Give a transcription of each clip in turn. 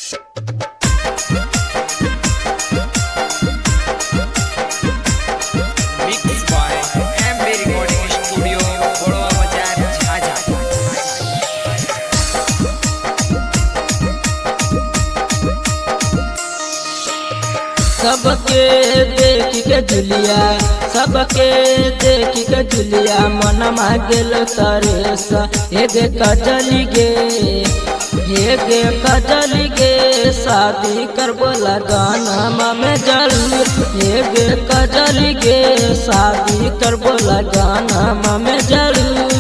सबके देखी के झुलिया, सबके देखी के झुलिया मनमा गेल तरेस। हेगे कजली गे शादी करबो लगाना में जरूर। हेगे कजली गे शादी करबो लगाना में जरूर।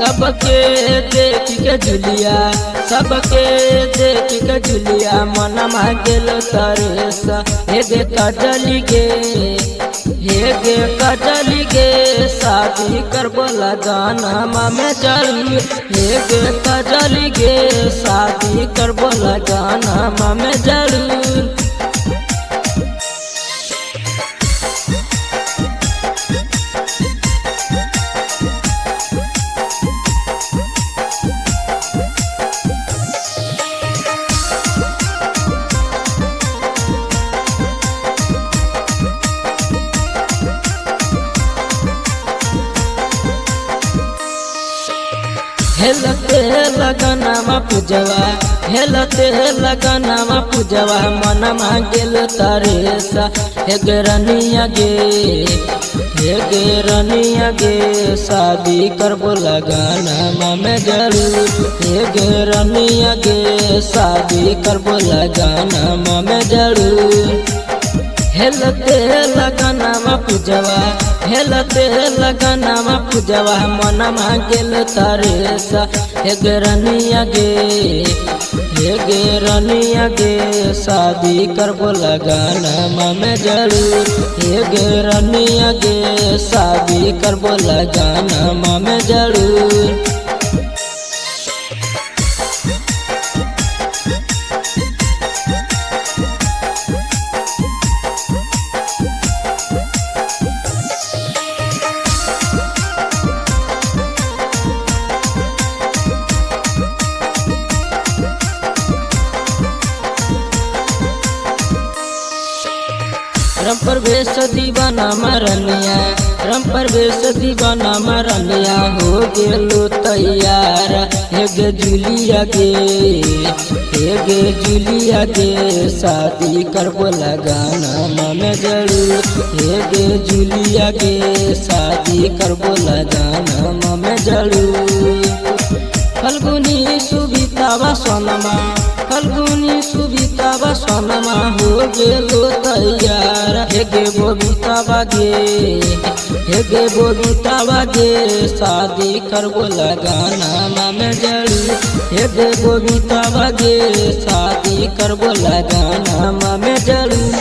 सबके देखी के झुलिया, सबके देखी के झुलिया मनमा गेल तरेस। हेगे कजली गे शादी करबो लगाना में जरूर। हेगे कजली गे शादी करबो लगाना में जरूर। हेलते लगनमा पूजवा, हेलते लगनमा पूजवा मनमा गेल तरेसा। हेगे रनिया गे शादी करबो लगाना में जरूर। हेगे रनिया गे शादी करबो लगाना में जरूर। हेलते लगनमा पूजवा, हेलते लगनमा पूजवा मनमा गेल तरेसा। हेगे रनिया गे शादी करबो लगाना में जरूर। हेगे रनिया गे शादी करबो लगाना में जरूर। रम प्रवेश दीवाना मरनिया, रम प्रवेश दीवाना मरनिया हो गेलो तैयार। हेगे जुलिया गे शादी करबो लगाना में जरूर। हेगे जुलिया गे शादी करबो लगाना में जरूर। फल्गुनी सुबितावा सोनमा, फल्गुनी सुबितावा सोनमा हो गेलो तैयार। हेगे बोबितावा गे शादी करबो लगाना में जरूर। हेगे बोबितावा गे शादी करबो लगाना में जरूर।